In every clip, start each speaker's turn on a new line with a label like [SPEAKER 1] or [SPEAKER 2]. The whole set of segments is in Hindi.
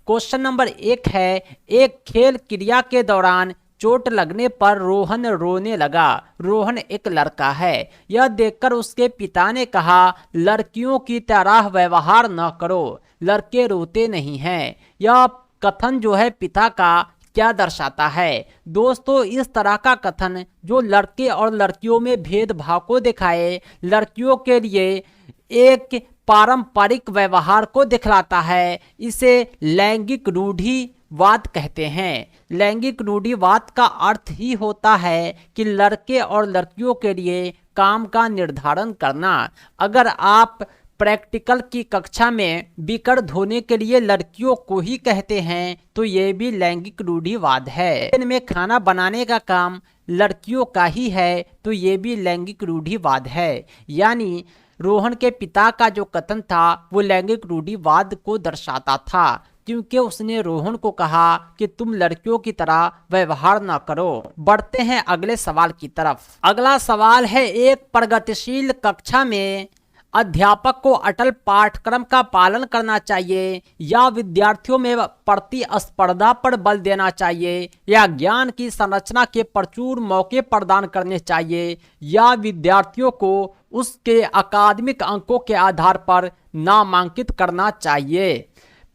[SPEAKER 1] क्वेश्चन नंबर 1 है, एक खेल क्रिया के दौरान चोट लगने पर रोहन रोने लगा। रोहन एक लड़का है। यह देखकर उसके पिता ने कहा, लड़कियों की तरह व्यवहार न करो, लड़के रोते नहीं हैं। यह कथन जो है पिता का क्या दर्शाता है? दोस्तों, इस तरह का कथन जो लड़के और लड़कियों में भेदभाव को दिखाए, लड़कियों के लिए एक पारंपरिक व्यवहार को दिखलाता है, इसे लैंगिक रूढ़िवाद कहते हैं। लैंगिक रूढ़िवाद का अर्थ ही होता है कि लड़के और लड़कियों के लिए काम का निर्धारण करना। अगर आप प्रैक्टिकल की कक्षा में बिकर धोने के लिए लड़कियों को ही कहते हैं तो ये भी लैंगिक रूढ़िवाद है। किचन में खाना बनाने का काम लड़कियों का ही है तो ये भी लैंगिक रूढ़िवाद है। यानी रोहन के पिता का जो कथन था वो लैंगिक रूढ़िवाद को दर्शाता था, क्योंकि उसने रोहन को कहा कि तुम लड़कियों की तरह व्यवहार न करो। बढ़ते हैं अगले सवाल की तरफ। अगला सवाल है, एक प्रगतिशील कक्षा में अध्यापक को अटल पाठ्यक्रम का पालन करना चाहिए या विद्यार्थियों में प्रतिस्पर्धा पर बल देना चाहिए या ज्ञान की संरचना के प्रचुर मौके प्रदान करने चाहिए या विद्यार्थियों को उसके अकादमिक अंकों के आधार पर नामांकित करना चाहिए।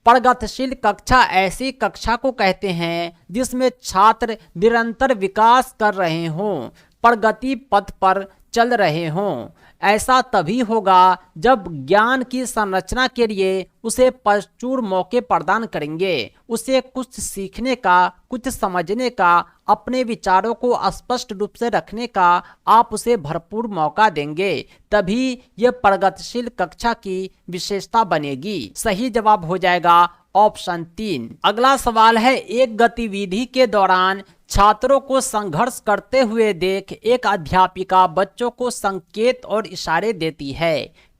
[SPEAKER 1] प्रगतिशील कक्षा ऐसी कक्षा को कहते हैं जिसमें छात्र निरंतर विकास कर रहे हों, प्रगति पथ पर चल रहे हों। ऐसा तभी होगा जब ज्ञान की संरचना के लिए उसे प्रचुर मौके प्रदान करेंगे, उसे कुछ सीखने का, कुछ समझने का, अपने विचारों को स्पष्ट रूप से रखने का आप उसे भरपूर मौका देंगे, तभी यह प्रगतिशील कक्षा की विशेषता बनेगी। सही जवाब हो जाएगा ऑप्शन 3। अगला सवाल है, एक गतिविधि के दौरान छात्रों को संघर्ष करते हुए देख एक अध्यापिका बच्चों को संकेत और इशारे देती है।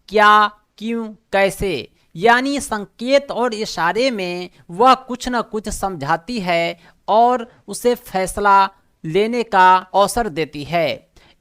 [SPEAKER 1] क्या, क्यों, कैसे? यानी संकेत और इशारे में वह कुछ न कुछ समझाती है और उसे फैसला लेने का अवसर देती है।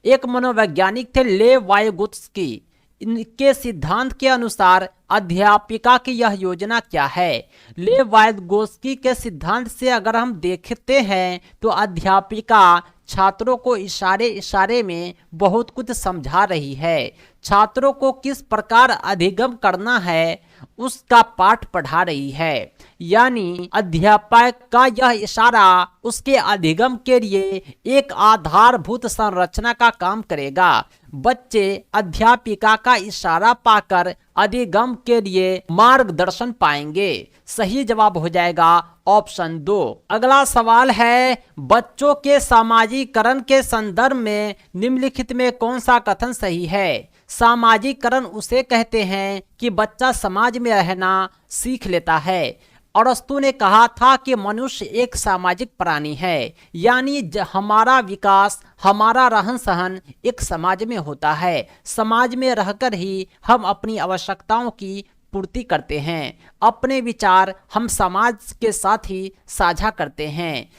[SPEAKER 1] एक मनोवैज्ञानिक थे लेव वाइगोत्स्की। इनके सिद्धांत के अनुसार अध्यापिका की यह योजना क्या है? लेव वाइगोत्स्की के सिद्धांत से अगर हम देखते हैं तो अध्यापिका छात्रों को इशारे इशारे में बहुत कुछ समझा रही है। छात्रों को किस प्रकार अधिगम करना है उसका पाठ पढ़ा रही है। यानी अध्यापक का यह इशारा उसके अधिगम के लिए एक आधारभूत संरचना का काम करेगा। बच्चे अध्यापिका का इशारा पाकर अधिगम के लिए मार्गदर्शन पाएंगे। सही जवाब हो जाएगा ऑप्शन 2। अगला सवाल है, बच्चों के सामाजिकरण के संदर्भ में निम्नलिखित में कौन सा कथन सही है? सामाजिकरण उसे कहते हैं कि बच्चा समाज में रहना सीख लेता है। अरस्तु ने कहा था कि मनुष्य एक सामाजिक प्राणी है, यानी हमारा विकास, हमारा रहन सहन एक समाज में होता है। समाज में रहकर ही हम अपनी आवश्यकताओं की पूर्ति करते हैं, अपने विचार हम समाज के साथ ही साझा करते हैं।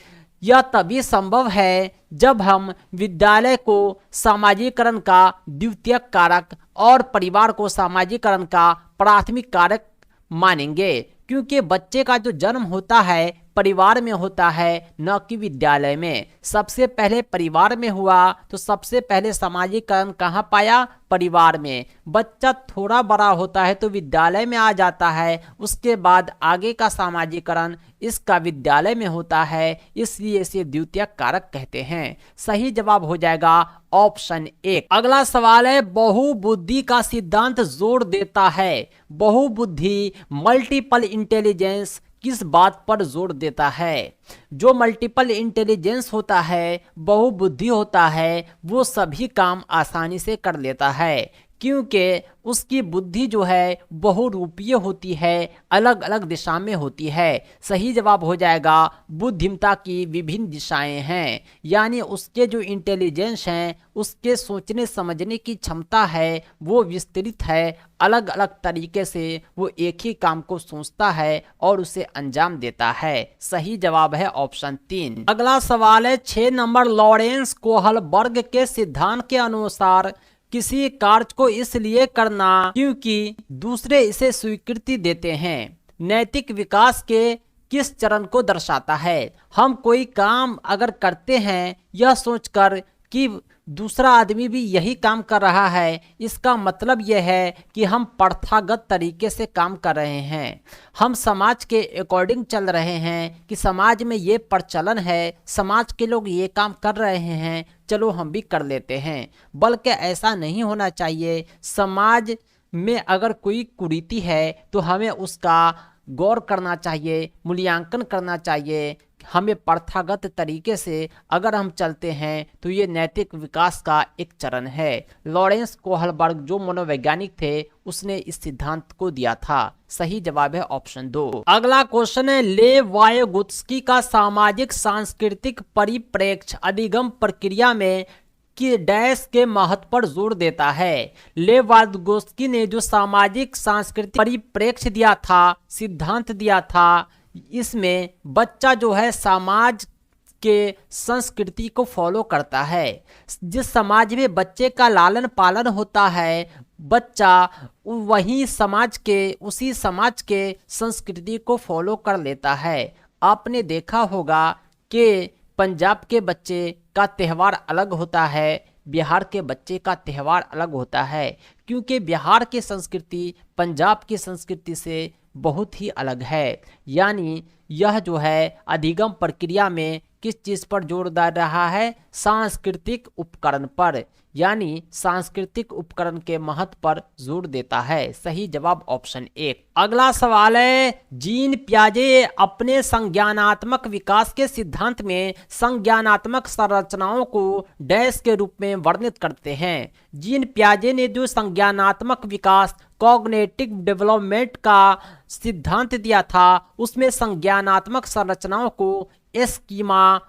[SPEAKER 1] यह तभी संभव है जब हम विद्यालय को सामाजिकरण का द्वितीयक कारक और परिवार को सामाजिकरण का प्राथमिक कारक मानेंगे, क्योंकि बच्चे का जो जन्म होता है परिवार में होता है, न कि विद्यालय में। सबसे पहले परिवार में हुआ तो सबसे पहले सामाजिकरण कहाँ पाया? परिवार में। बच्चा थोड़ा बड़ा होता है तो विद्यालय में आ जाता है, उसके बाद आगे का सामाजिकरण इसका विद्यालय में होता है, इसलिए इसे द्वितीयक कारक कहते हैं। सही जवाब हो जाएगा ऑप्शन 1। अगला सवाल है, बहुबुद्धि का सिद्धांत जोर देता है। बहुबुद्धि मल्टीपल इंटेलिजेंस किस बात पर जोर देता है? जो मल्टीपल इंटेलिजेंस होता है, बहुबुद्धि होता है, वो सभी काम आसानी से कर लेता है, क्योंकि उसकी बुद्धि जो है बहुरूपीय होती है, अलग अलग दिशा में होती है। सही जवाब हो जाएगा बुद्धिमत्ता की विभिन्न दिशाएं हैं, यानी उसके जो इंटेलिजेंस हैं, उसके सोचने समझने की क्षमता है वो विस्तृत है। अलग अलग तरीके से वो एक ही काम को सोचता है और उसे अंजाम देता है। सही जवाब है ऑप्शन 3। अगला सवाल है 6 नंबर, लॉरेंस कोहलबर्ग के सिद्धांत के अनुसार किसी कार्य को इसलिए करना क्योंकि दूसरे इसे स्वीकृति देते हैं। नैतिक विकास के किस चरण को दर्शाता है? हम कोई काम अगर करते हैं यह सोचकर कि दूसरा आदमी भी यही काम कर रहा है, इसका मतलब यह है कि हम प्रथागत तरीके से काम कर रहे हैं। हम समाज के अकॉर्डिंग चल रहे हैं कि समाज में ये प्रचलन है, समाज के लोग ये काम कर रहे हैं, चलो हम भी कर लेते हैं। बल्कि ऐसा नहीं होना चाहिए। समाज में अगर कोई कुरीति है तो हमें उसका गौर करना चाहिए, मूल्यांकन करना चाहिए। हमें प्रथागत तरीके से अगर हम चलते हैं तो ये नैतिक विकास का एक चरण है। लॉरेंस कोहलबर्ग जो मनोवैज्ञानिक थे उसने इस सिद्धांत को दिया था। सही जवाब है ऑप्शन 2। अगला क्वेश्चन है, लेव वायगोत्स्की का सामाजिक सांस्कृतिक परिप्रेक्ष्य अधिगम प्रक्रिया में कि डैश के महत्व पर जोर देता है। लेव वायगोत्स्की ने जो सामाजिक सांस्कृतिक परिप्रेक्ष्य दिया था, सिद्धांत दिया था, इसमें बच्चा जो है समाज के संस्कृति को फॉलो करता है। जिस समाज में बच्चे का लालन पालन होता है, बच्चा वही उसी समाज के संस्कृति को फॉलो कर लेता है। आपने देखा होगा कि पंजाब के बच्चे का त्यौहार अलग होता है, बिहार के बच्चे का त्यौहार अलग होता है, क्योंकि बिहार की संस्कृति पंजाब की संस्कृति से बहुत ही अलग है। यानी यह जो है अधिगम प्रक्रिया में किस चीज़ पर जोर दे रहा है? सांस्कृतिक उपकरण पर, यानी सांस्कृतिक उपकरण के महत्व पर जोर देता है। सही जवाब ऑप्शन 1। अगला सवाल है, जीन पियाजे अपने संज्ञानात्मक विकास के सिद्धांत में संज्ञानात्मक संरचनाओं को डैश के रूप में वर्णित करते हैं। जीन पियाजे ने जो संज्ञानात्मक विकास कॉग्निटिव डेवलपमेंट का सिद्धांत दिया था, उसमें संज्ञानात्मक संरचनाओं को एस्कीमा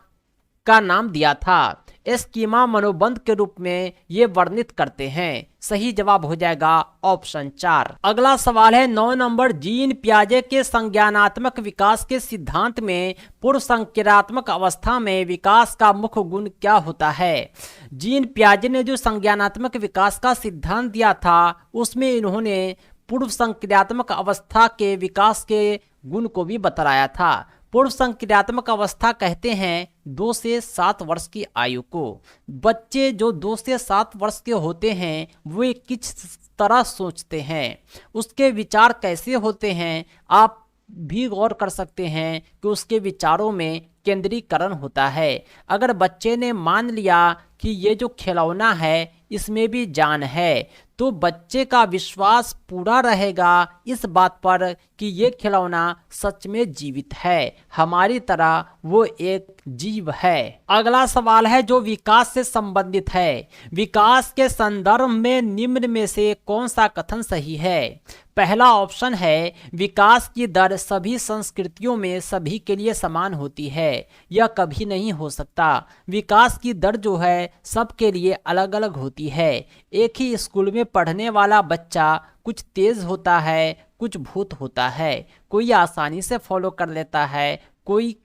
[SPEAKER 1] का नाम दिया था। एस्कीमा मनोबंध के रूप में ये वर्णित करते हैं। सही जवाब हो जाएगा ऑप्शन 4। अगला सवाल है 9 नंबर, जीन पियाजे के संज्ञानात्मक विकास के सिद्धांत में पूर्व संज्ञानात्मक अवस्था में विकास का मुख्य गुण क्या होता है? जीन पियाजे ने जो संज्ञानात्मक विकास का सिद्धांत दिया था, उसमें इन्होंने पूर्व संज्ञानात्मक अवस्था के विकास के गुण को भी बताया था। पूर्व संज्ञानात्मक अवस्था कहते हैं 2 से 7 वर्ष की आयु को। बच्चे जो 2 से 7 वर्ष के होते हैं वे किस तरह सोचते हैं, उसके विचार कैसे होते हैं, आप भी गौर कर सकते हैं कि उसके विचारों में केंद्रीकरण होता है। अगर बच्चे ने मान लिया कि ये जो खिलौना है इसमें भी जान है, तो बच्चे का विश्वास पूरा रहेगा इस बात पर कि ये खिलौना सच में जीवित है, हमारी तरह वो एक जीव है। अगला सवाल है जो विकास से संबंधित है। विकास के संदर्भ में निम्न में से कौन सा कथन सही है? पहला ऑप्शन है, विकास की दर सभी संस्कृतियों में सभी के लिए समान होती है। यह कभी नहीं हो सकता। विकास की दर जो है सबके लिए अलग अलग होती है। एक ही स्कूल में पढ़ने वाला बच्चा कुछ तेज होता है, कुछ भूत होता है। कोई आसानी से फॉलो कर लेता है, कोई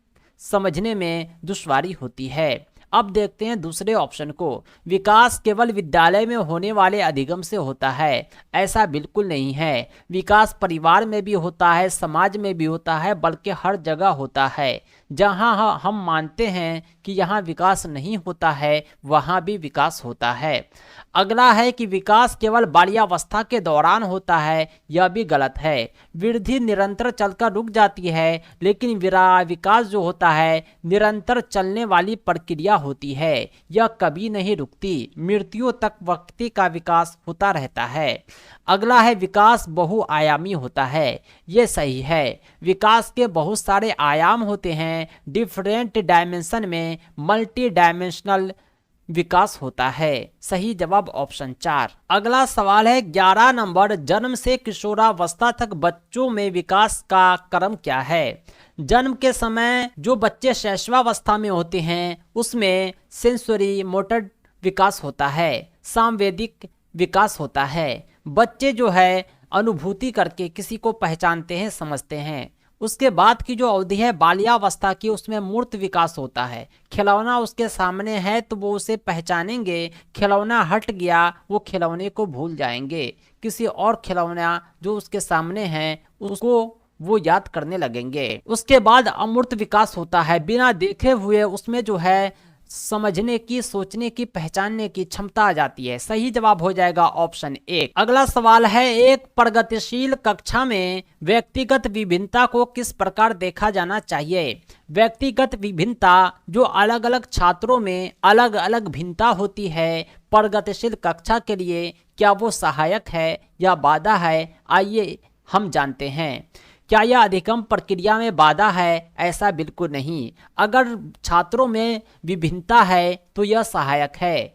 [SPEAKER 1] समझने में दुश्वारी होती है। अब देखते हैं दूसरे ऑप्शन को। विकास केवल विद्यालय में होने वाले अधिगम से होता है। ऐसा बिल्कुल नहीं है। विकास परिवार में भी होता है, समाज में भी होता है, बल्कि हर जगह होता है। जहां हम मानते हैं कि यहाँ विकास नहीं होता है, वहाँ भी विकास होता है। अगला है कि विकास केवल बाल्यावस्था के दौरान होता है। यह भी गलत है। वृद्धि निरंतर चलकर रुक जाती है, लेकिन विकास जो होता है निरंतर चलने वाली प्रक्रिया होती है। यह कभी नहीं रुकती। मृत्यु तक व्यक्ति का विकास होता रहता है। अगला है विकास बहुआयामी होता है। ये सही है। विकास के बहुत सारे आयाम होते हैं। डिफरेंट डायमेंशन में मल्टी डायमेंशनल विकास होता है। सही जवाब ऑप्शन 4। अगला सवाल है 11 नंबर, जन्म से किशोरावस्था तक बच्चों में विकास का क्रम क्या है? जन्म के समय जो बच्चे शैशवावस्था में होते हैं उसमें सेंसरी मोटर विकास होता है, सांवेदिक विकास होता है। बच्चे जो है अनुभूति करके किसी को पहचानते हैं, समझते हैं। उसके बाद की जो अवधि है बाल्यावस्था की, उसमें मूर्त विकास होता है। खिलौना उसके सामने है तो वो उसे पहचानेंगे, खिलौना हट गया वो खिलौने को भूल जाएंगे। किसी और खिलौना जो उसके सामने है उसको वो याद करने लगेंगे। उसके बाद अमूर्त विकास होता है, बिना देखे हुए उसमें जो है समझने की, सोचने की, पहचानने की क्षमता आ जाती है। सही जवाब हो जाएगा ऑप्शन 1। अगला सवाल है, एक प्रगतिशील कक्षा में व्यक्तिगत विभिन्नता को किस प्रकार देखा जाना चाहिए? व्यक्तिगत विभिन्नता जो अलग अलग छात्रों में अलग अलग भिन्नता होती है, प्रगतिशील कक्षा के लिए क्या वो सहायक है या बाधा है? आइए हम जानते हैं। क्या यह अधिगम प्रक्रिया में बाधा है? ऐसा बिल्कुल नहीं। अगर छात्रों में विभिन्नता है तो यह सहायक है,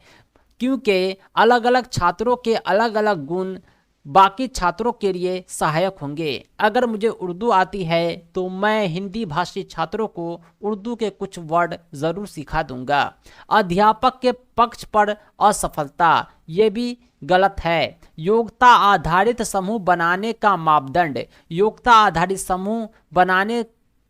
[SPEAKER 1] क्योंकि अलग अलग छात्रों के अलग अलग गुण बाकी छात्रों के लिए सहायक होंगे। अगर मुझे उर्दू आती है तो मैं हिंदी भाषी छात्रों को उर्दू के कुछ वर्ड ज़रूर सिखा दूंगा। अध्यापक के पक्ष पर असफलता, ये भी गलत है। योग्यता आधारित समूह बनाने का मापदंड, योग्यता आधारित समूह बनाने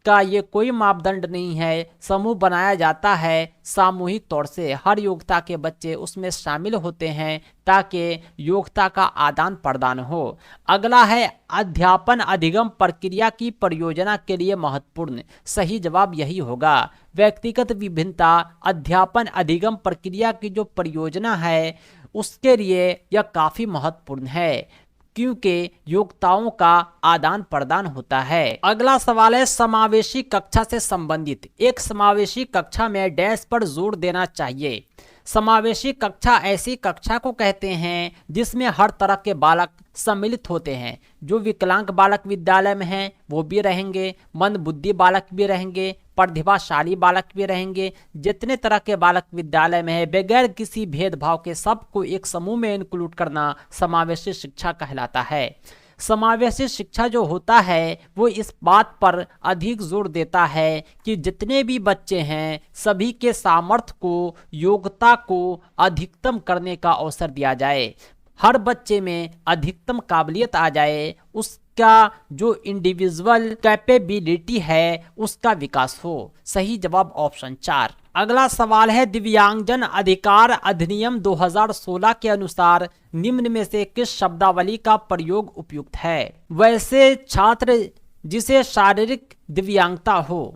[SPEAKER 1] का ये कोई मापदंड नहीं है। समूह बनाया जाता है सामूहिक तौर से, हर योग्यता के बच्चे उसमें शामिल होते हैं ताकि योग्यता का आदान प्रदान हो। अगला है, अध्यापन अधिगम प्रक्रिया की परियोजना के लिए महत्वपूर्ण। सही जवाब यही होगा। व्यक्तिगत विभिन्नता अध्यापन अधिगम प्रक्रिया की जो परियोजना है उसके लिए यह काफ़ी महत्वपूर्ण है, क्योंकि योग्यताओं का आदान प्रदान होता है। अगला सवाल है, समावेशी कक्षा से संबंधित। एक समावेशी कक्षा में डैश पर जोर देना चाहिए। समावेशी कक्षा ऐसी कक्षा को कहते हैं जिसमें हर तरह के बालक सम्मिलित होते हैं। जो विकलांग बालक विद्यालय में हैं वो भी रहेंगे, मंदबुद्धि बालक भी रहेंगे, प्रतिभाशाली बालक भी रहेंगे। जितने तरह के बालक विद्यालय में है, बगैर किसी भेदभाव के सबको एक समूह में इंक्लूड करना समावेशी शिक्षा कहलाता है। समावेशी शिक्षा जो होता है वो इस बात पर अधिक जोर देता है कि जितने भी बच्चे हैं सभी के सामर्थ्य को, योग्यता को अधिकतम करने का अवसर दिया जाए, हर बच्चे में अधिकतम काबिलियत आ जाए, उसका जो इंडिविजुअल कैपेबिलिटी है उसका विकास हो। सही जवाब ऑप्शन 4। अगला सवाल है, दिव्यांगजन अधिकार अधिनियम 2016 के अनुसार निम्न में से किस शब्दावली का प्रयोग उपयुक्त है? वैसे छात्र जिसे शारीरिक दिव्यांगता हो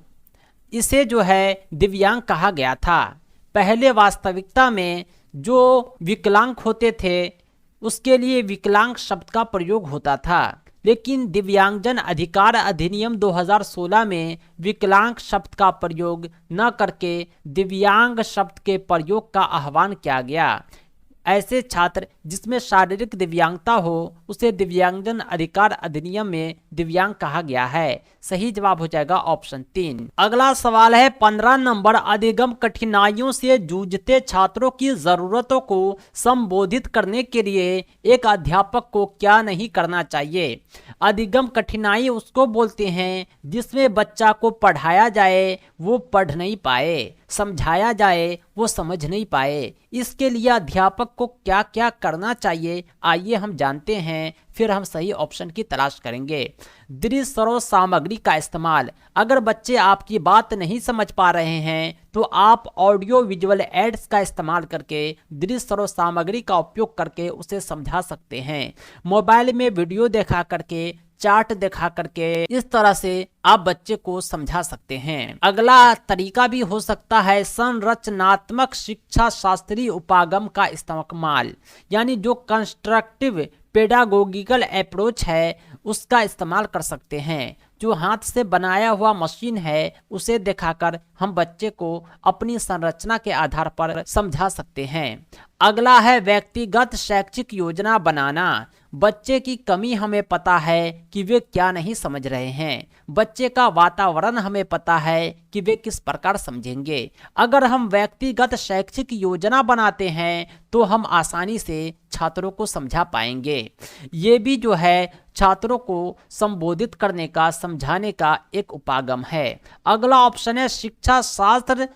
[SPEAKER 1] इसे जो है दिव्यांग कहा गया था। पहले वास्तविकता में जो विकलांग होते थे उसके लिए विकलांग शब्द का प्रयोग होता था, लेकिन दिव्यांगजन अधिकार अधिनियम 2016 में विकलांग शब्द का प्रयोग न करके दिव्यांग शब्द के प्रयोग का आह्वान किया गया। ऐसे छात्र जिसमें शारीरिक दिव्यांगता हो उसे दिव्यांगजन अधिकार अधिनियम में दिव्यांग कहा गया है। सही जवाब हो जाएगा ऑप्शन 3। अगला सवाल है, 15 नंबर, अधिगम कठिनाइयों से जूझते छात्रों की जरूरतों को संबोधित करने के लिए एक अध्यापक को क्या नहीं करना चाहिए? अधिगम कठिनाई उसको बोलते हैं जिसमें बच्चा को पढ़ाया जाए वो पढ़ नहीं पाए, समझाया जाए वो समझ नहीं पाए। इसके लिए अध्यापक को क्या क्या करना चाहिए आइए हम जानते हैं, फिर हम सही ऑप्शन की तलाश करेंगे। दृश्य स्रोत सामग्री का इस्तेमाल। अगर बच्चे आपकी बात नहीं समझ पा रहे हैं तो आप ऑडियो विजुअल एड्स का इस्तेमाल करके दृश्य स्रोत सामग्री का उपयोग करके उसे समझा सकते हैं। मोबाइल में वीडियो दिखा करके, चार्ट दिखा करके इस तरह से आप बच्चे को समझा सकते हैं। अगला तरीका भी हो सकता है संरचनात्मक शिक्षा शास्त्रीय उपागम का इस्तेमाल, यानी जो कंस्ट्रक्टिव पेडागोगिकल अप्रोच है उसका इस्तेमाल कर सकते हैं। जो हाथ से बनाया हुआ मशीन है उसे दिखाकर हम बच्चे को अपनी संरचना के आधार पर समझा सकते हैं। अगला है व्यक्तिगत शैक्षिक योजना बनाना। बच्चे की कमी हमें पता है कि वे क्या नहीं समझ रहे हैं, बच्चे का वातावरण हमें पता है कि वे किस प्रकार समझेंगे। अगर हम व्यक्तिगत शैक्षिक योजना बनाते हैं तो हम आसानी से छात्रों को समझा पाएंगे। ये भी जो है छात्रों को संबोधित करने का, समझाने का एक उपागम है। अगला ऑप्शन है शिक्षा शास्त्र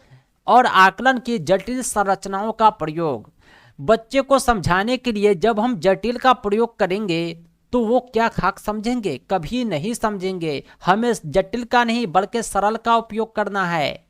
[SPEAKER 1] और आकलन की जटिल संरचनाओं का प्रयोग। बच्चे को समझाने के लिए जब हम जटिल का प्रयोग करेंगे तो वो क्या खाक समझेंगे? कभी नहीं समझेंगे। हमें जटिल का नहीं बल्कि सरल का उपयोग करना है।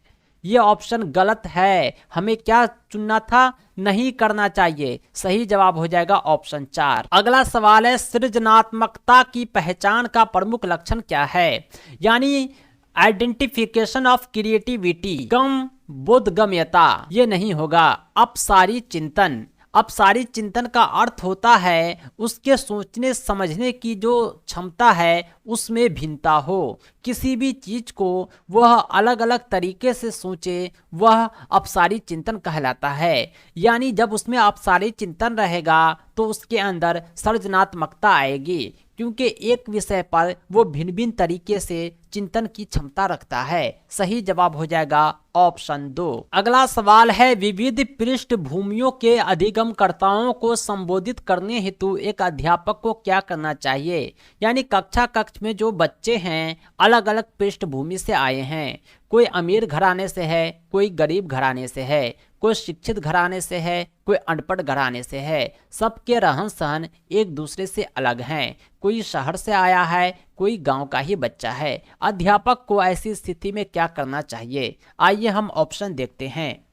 [SPEAKER 1] ये ऑप्शन गलत है। हमें क्या चुनना था? नहीं करना चाहिए। सही जवाब हो जाएगा ऑप्शन 4। अगला सवाल है, सृजनात्मकता की पहचान का प्रमुख लक्षण क्या है? यानी आइडेंटिफिकेशन ऑफ क्रिएटिविटी, गम बोधगम्यता, ये नहीं होगा। अपसारी चिंतन, अपसारी चिंतन का अर्थ होता है उसके सोचने समझने की जो क्षमता है उसमें भिन्नता हो। किसी भी चीज को वह अलग अलग तरीके से सोचे, वह अपसारी चिंतन कहलाता है। यानी जब उसमें अपसारी चिंतन रहेगा तो उसके अंदर सृजनात्मकता आएगी, क्योंकि एक विषय पर वो भिन्न भिन्न तरीके से चिंतन की क्षमता रखता है। सही जवाब हो जाएगा ऑप्शन 2। अगला सवाल है, विविध पृष्ठभूमियों के अधिगमकर्ताओं को संबोधित करने हेतु एक अध्यापक को क्या करना चाहिए? यानी कक्ष में जो बच्चे हैं अलग अलग पृष्ठभूमि से आए हैं। कोई अमीर घराने से है, कोई गरीब घराने से है, कोई शिक्षित घराने से है, कोई अनपढ़ घराने से है। सबके रहन सहन एक दूसरे से अलग हैं। कोई शहर से आया है, कोई गांव का ही बच्चा है। अध्यापक को ऐसी स्थिति में क्या करना चाहिए? आइए हम ऑप्शन देखते हैं।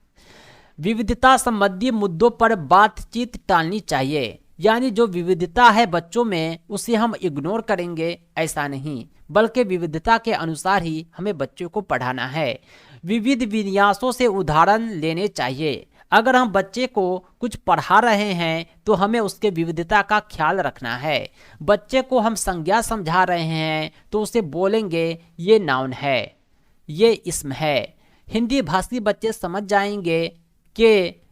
[SPEAKER 1] विविधता संबंधी मुद्दों पर बातचीत टालनी चाहिए। यानी जो विविधता है बच्चों में उसे हम इग्नोर करेंगे, ऐसा नहीं, बल्कि विविधता के अनुसार ही हमें बच्चों को पढ़ाना है। विविध विन्यासों से उदाहरण लेने चाहिए। अगर हम बच्चे को कुछ पढ़ा रहे हैं तो हमें उसके विविधता का ख्याल रखना है। बच्चे को हम संज्ञा समझा रहे हैं तो उसे बोलेंगे ये नाउन है, ये इस्म है। हिंदी भाषी बच्चे समझ जाएंगे कि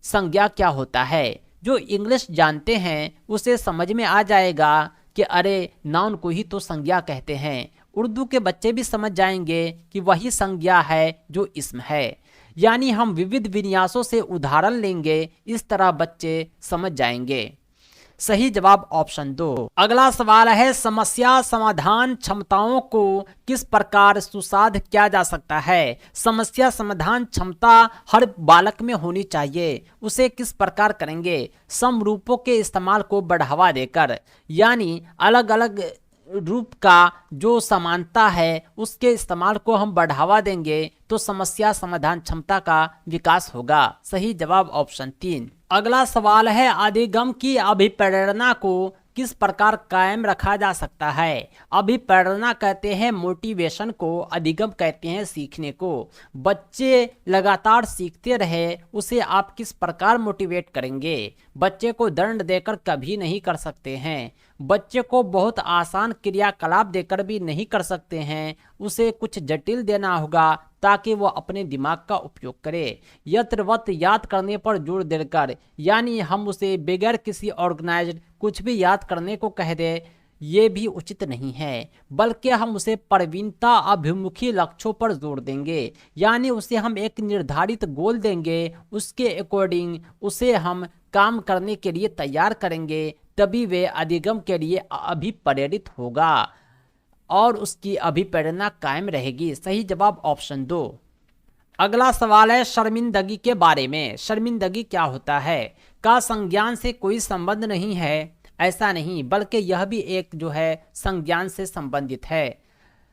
[SPEAKER 1] संज्ञा क्या होता है। जो इंग्लिश जानते हैं उसे समझ में आ जाएगा कि अरे नाउन को ही तो संज्ञा कहते हैं। उर्दू के बच्चे भी समझ जाएंगे कि वही संज्ञा है जो इस्म है। यानी हम विविध विन्यासों से उदाहरण लेंगे, इस तरह बच्चे समझ जाएंगे। सही जवाब ऑप्शन 2। अगला सवाल है, समस्या समाधान क्षमताओं को किस प्रकार सुसाध किया जा सकता है? समस्या समाधान क्षमता हर बालक में होनी चाहिए। उसे किस प्रकार करेंगे? समरूपों के इस्तेमाल को बढ़ावा देकर, यानी अलग अलग रूप का जो समानता है उसके इस्तेमाल को हम बढ़ावा देंगे तो समस्या समाधान क्षमता का विकास होगा। सही जवाब ऑप्शन 3। अगला सवाल है, अधिगम की अभिप्रेरणा को किस प्रकार कायम रखा जा सकता है? अभिप्रेरणा कहते हैं मोटिवेशन को, अधिगम कहते हैं सीखने को। बच्चे लगातार सीखते रहे, उसे आप किस प्रकार मोटिवेट करेंगे? बच्चे को दंड देकर कभी नहीं कर सकते हैं। बच्चे को बहुत आसान क्रियाकलाप देकर भी नहीं कर सकते हैं। उसे कुछ जटिल देना होगा ताकि वो अपने दिमाग का उपयोग करे। यत्रवत याद करने पर जोर देकर, यानी हम उसे बगैर किसी ऑर्गेनाइज्ड कुछ भी याद करने को कह दे, ये भी उचित नहीं है। बल्कि हम उसे प्रवीणता अभिमुखी लक्ष्यों पर जोर देंगे। यानी उसे हम एक निर्धारित गोल देंगे, उसके अकॉर्डिंग उसे हम काम करने के लिए तैयार करेंगे, तभी वे अधिगम के लिए अभिप्रेरित होगा और उसकी अभिप्रेरणा कायम रहेगी। सही जवाब ऑप्शन 2। अगला सवाल है, शर्मिंदगी के बारे में। शर्मिंदगी क्या होता है? का संज्ञान से कोई संबंध नहीं है? ऐसा नहीं, बल्कि यह भी एक जो है संज्ञान से संबंधित है।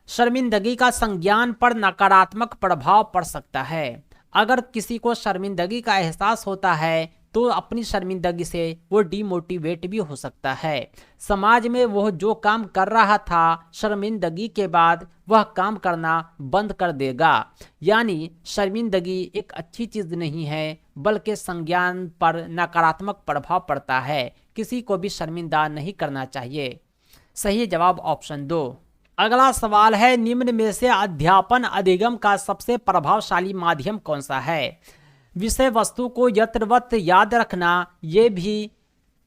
[SPEAKER 1] शर्मिंदगी का संज्ञान पर नकारात्मक प्रभाव पड़ सकता है। अगर किसी को शर्मिंदगी का एहसास होता है तो अपनी शर्मिंदगी से वो डीमोटिवेट भी हो सकता है। समाज में वह जो काम कर रहा था शर्मिंदगी के बाद वह काम करना बंद कर देगा। यानी शर्मिंदगी एक अच्छी चीज़ नहीं है, बल्कि संज्ञान पर नकारात्मक प्रभाव पड़ता है। किसी को भी शर्मिंदा नहीं करना चाहिए। सही जवाब ऑप्शन 2। अगला सवाल है, निम्न में से अध्यापन अधिगम का सबसे प्रभावशाली माध्यम कौन सा है? विषय वस्तु को यत्रवत याद रखना ये भी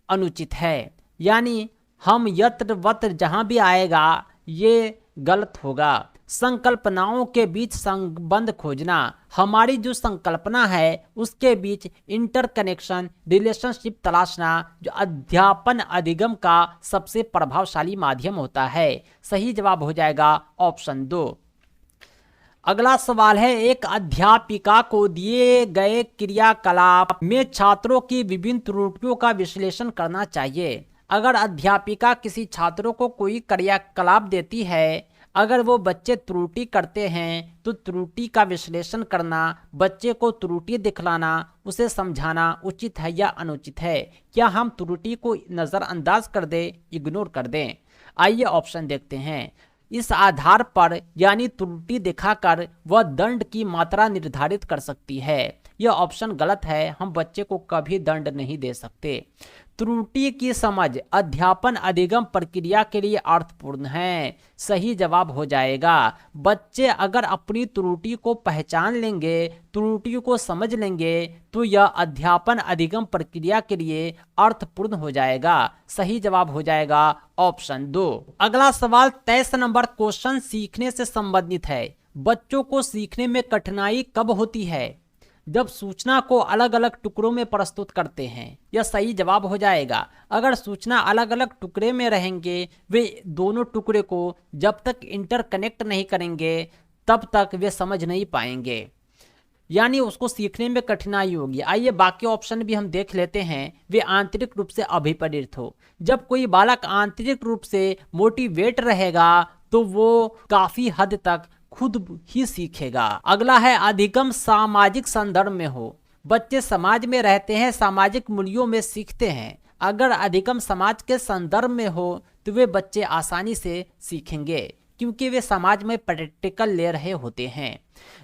[SPEAKER 1] अनुचित है। यानी हम यत्रवत जहाँ भी आएगा ये गलत होगा। संकल्पनाओं के बीच संबंध खोजना, हमारी जो संकल्पना है उसके बीच इंटरकनेक्शन रिलेशनशिप तलाशना जो अध्यापन अधिगम का सबसे प्रभावशाली माध्यम होता है। सही जवाब हो जाएगा ऑप्शन 2। अगला सवाल है, एक अध्यापिका को दिए गए क्रियाकलाप में छात्रों की विभिन्न त्रुटियों का विश्लेषण करना चाहिए। अगर अध्यापिका किसी छात्रों को कोई क्रियाकलाप देती है, अगर वो बच्चे त्रुटि करते हैं तो त्रुटि का विश्लेषण करना, बच्चे को त्रुटि दिखलाना, उसे समझाना उचित है या अनुचित है। क्या हम त्रुटि को नज़रअंदाज कर दें, इग्नोर कर दें? आइए ऑप्शन देखते हैं। इस आधार पर यानी त्रुटि दिखाकर वह दंड की मात्रा निर्धारित कर सकती है। यह ऑप्शन गलत है, हम बच्चे को कभी दंड नहीं दे सकते। त्रुटि की समझ अध्यापन अधिगम प्रक्रिया के लिए अर्थपूर्ण है। सही जवाब हो जाएगा। बच्चे अगर अपनी त्रुटि को पहचान लेंगे, त्रुटि को समझ लेंगे तो यह अध्यापन अधिगम प्रक्रिया के लिए अर्थपूर्ण हो जाएगा। सही जवाब हो जाएगा ऑप्शन 2। अगला सवाल 23 नंबर क्वेश्चन सीखने से संबंधित है। बच्चों को सीखने में कठिनाई कब होती है? जब सूचना को अलग अलग टुकड़ों में प्रस्तुत करते हैं। यह सही जवाब हो जाएगा। अगर सूचना अलग अलग टुकड़े में रहेंगे, वे दोनों टुकड़े को जब तक इंटरकनेक्ट नहीं करेंगे तब तक वे समझ नहीं पाएंगे, यानी उसको सीखने में कठिनाई होगी। आइए बाकी ऑप्शन भी हम देख लेते हैं। वे आंतरिक रूप से अभिप्रेरित हो। जब कोई बालक आंतरिक रूप से मोटिवेट रहेगा तो वो काफी हद तक खुद ही सीखेगा। अगला है अधिगम सामाजिक संदर्भ में हो। बच्चे समाज में रहते हैं, सामाजिक मूल्यों में सीखते हैं। अगर अधिगम समाज के संदर्भ में हो तो वे बच्चे आसानी से सीखेंगे क्योंकि वे समाज में प्रैक्टिकल ले रहे होते हैं।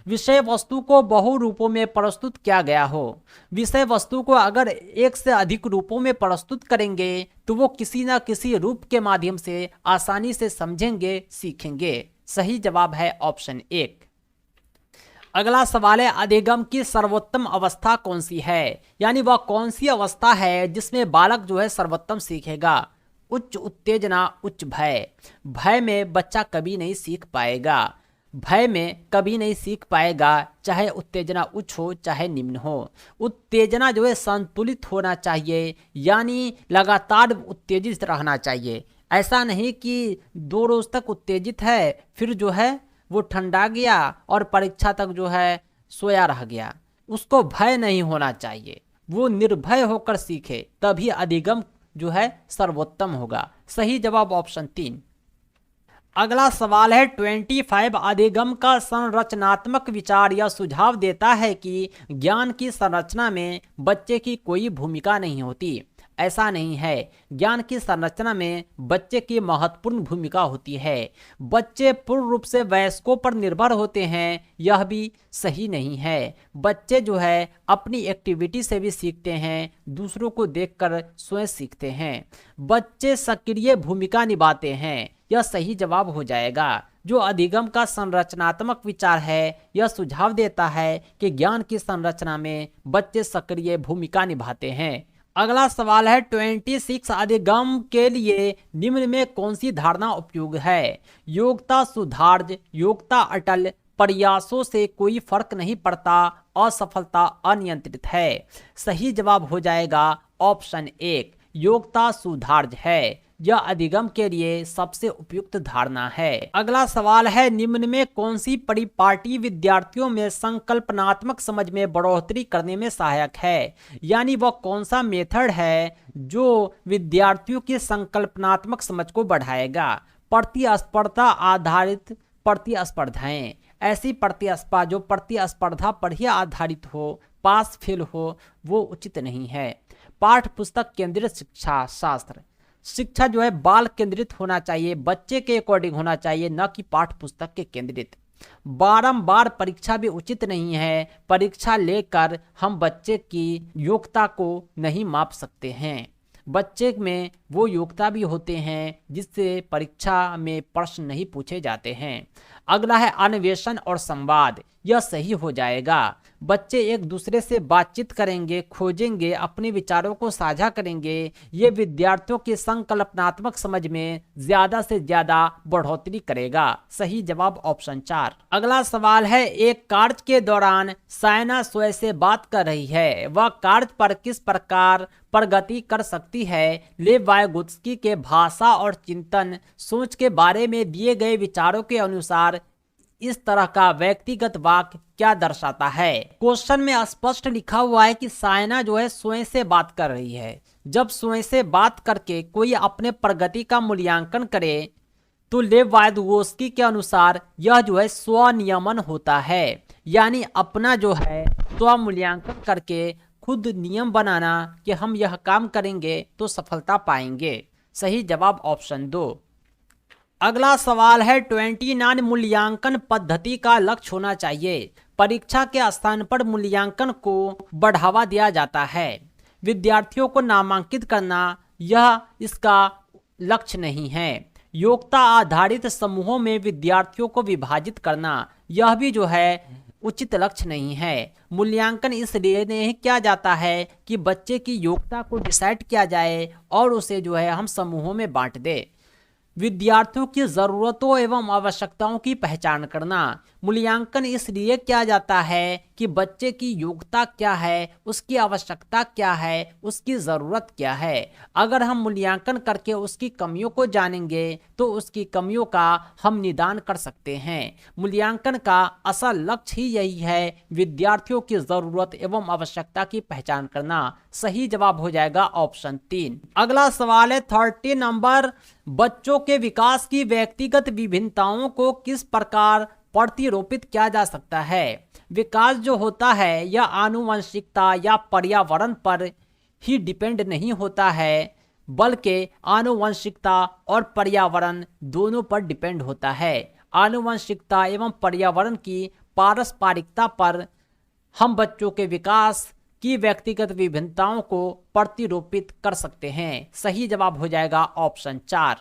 [SPEAKER 1] विषय वस्तु को बहु रूपों में प्रस्तुत किया गया हो। विषय वस्तु को अगर एक से अधिक रूपों में प्रस्तुत करेंगे तो वो किसी न किसी रूप के माध्यम से आसानी से समझेंगे, सीखेंगे। सही जवाब है ऑप्शन 1। अगला सवाल है अधिगम की सर्वोत्तम अवस्था कौन सी है, यानी वह कौन सी अवस्था है जिसमें बालक जो है सर्वोत्तम सीखेगा। उच्च उत्तेजना, उच्च भय। भय में बच्चा कभी नहीं सीख पाएगा। भय में कभी नहीं सीख पाएगा, चाहे उत्तेजना उच्च हो चाहे निम्न हो। उत्तेजना जो है संतुलित होना चाहिए, यानी लगातार उत्तेजित रहना चाहिए। ऐसा नहीं कि 2 रोज तक उत्तेजित है फिर जो है वो ठंडा गया और परीक्षा तक जो है सोया रह गया। उसको भय नहीं होना चाहिए, वो निर्भय होकर सीखे, तभी अधिगम जो है सर्वोत्तम होगा। सही जवाब ऑप्शन 3। अगला सवाल है 25 अधिगम का संरचनात्मक विचार यह सुझाव देता है कि ज्ञान की संरचना में बच्चे की कोई भूमिका नहीं होती। ऐसा नहीं है, ज्ञान की संरचना में बच्चे की महत्वपूर्ण भूमिका होती है। बच्चे पूर्ण रूप से वयस्कों पर निर्भर होते हैं, यह भी सही नहीं है। बच्चे जो है अपनी एक्टिविटी से भी सीखते हैं, दूसरों को देखकर स्वयं सीखते हैं। बच्चे सक्रिय भूमिका निभाते हैं, यह सही जवाब हो जाएगा। जो अधिगम का संरचनात्मक विचार है यह सुझाव देता है कि ज्ञान की संरचना में बच्चे सक्रिय भूमिका निभाते हैं। अगला सवाल है 26 अधिगम के लिए निम्न में कौन सी धारणा उपयोग है। योग्यता सुधार्य, योग्यता अटल, प्रयासों से कोई फर्क नहीं पड़ता, असफलता अनियंत्रित है। सही जवाब हो जाएगा ऑप्शन 1, योग्यता सुधार्य है। यह अधिगम के लिए सबसे उपयुक्त धारणा है। अगला सवाल है निम्न में कौन सी परिपाटी विद्यार्थियों में संकल्पनात्मक समझ में बढ़ोतरी करने में सहायक है, यानी वह कौन सा मेथड है जो विद्यार्थियों की संकल्पनात्मक समझ को बढ़ाएगा। प्रतिस्पर्धा आधारित प्रतिस्पर्धाएं, ऐसी प्रतिस्पर्धा जो प्रतिस्पर्धा पर ही आधारित हो, पास फेल हो, वो उचित नहीं है। पाठ्य पुस्तक केंद्रित शिक्षा शास्त्र, शिक्षा जो है बाल केंद्रित होना चाहिए, बच्चे के अकॉर्डिंग होना चाहिए, न कि पाठ्य पुस्तक के केंद्रित। बारंबार परीक्षा भी उचित नहीं है। परीक्षा लेकर हम बच्चे की योग्यता को नहीं माप सकते हैं। बच्चे में वो योग्यता भी होते हैं जिससे परीक्षा में प्रश्न नहीं पूछे जाते हैं। अगला है अन्वेषण और संवाद, यह सही हो जाएगा। बच्चे एक दूसरे से बातचीत करेंगे, खोजेंगे, अपने विचारों को साझा करेंगे। ये विद्यार्थियों की संकल्पनात्मक समझ में ज्यादा से ज्यादा बढ़ोतरी करेगा। सही जवाब ऑप्शन 4। अगला सवाल है एक कार्य के दौरान सायना स्वयं से बात कर रही है, वह कार्य पर किस प्रकार प्रगति कर सकती है। लेव वायगोत्स्की के भाषा और चिंतन सोच के बारे में दिए गए विचारों के अनुसार इस तरह का व्यक्तिगत वाक्य क्या दर्शाता है। क्वेश्चन में स्पष्ट लिखा हुआ है कि सायना जो है स्वयं से बात कर रही है। जब स्वयं से बात करके कोई अपने प्रगति का मूल्यांकन करे तो लेव वायदोवस्की के अनुसार यह जो है स्वनियमन होता है, यानी अपना जो है स्व मूल्यांकन करके खुद नियम बनाना कि हम यह काम करेंगे तो सफलता पाएंगे। सही जवाब ऑप्शन 2। अगला सवाल है 29 मूल्यांकन पद्धति का लक्ष्य होना चाहिए। परीक्षा के स्थान पर मूल्यांकन को बढ़ावा दिया जाता है। विद्यार्थियों को नामांकित करना यह इसका लक्ष्य नहीं है। योग्यता आधारित समूहों में विद्यार्थियों को विभाजित करना यह भी जो है उचित लक्ष्य नहीं है। मूल्यांकन इसलिए नहीं किया जाता है कि बच्चे की योग्यता को डिसाइड किया जाए और उसे जो है हम समूहों में बांट दें। विद्यार्थियों की ज़रूरतों एवं आवश्यकताओं की पहचान करना। मूल्यांकन इसलिए किया जाता है कि बच्चे की योग्यता क्या है, उसकी आवश्यकता क्या है, उसकी ज़रूरत क्या है। अगर हम मूल्यांकन करके उसकी कमियों को जानेंगे तो उसकी कमियों का हम निदान कर सकते हैं। मूल्यांकन का असल लक्ष्य ही यही है, विद्यार्थियों की ज़रूरत एवं आवश्यकता की पहचान करना। सही जवाब हो जाएगा ऑप्शन 3। अगला सवाल है 30 नंबर, बच्चों के विकास की व्यक्तिगत विभिन्नताओं को किस प्रकार प्रतिरूपित किया जा सकता है। विकास जो होता है यह आनुवंशिकता या पर्यावरण पर ही डिपेंड नहीं होता है, बल्कि आनुवंशिकता और पर्यावरण दोनों पर डिपेंड होता है। आनुवंशिकता एवं पर्यावरण की पारस्परिकता पर हम बच्चों के विकास की व्यक्तिगत विभिन्नताओं को प्रतिरूपित कर सकते हैं। सही जवाब हो जाएगा ऑप्शन 4।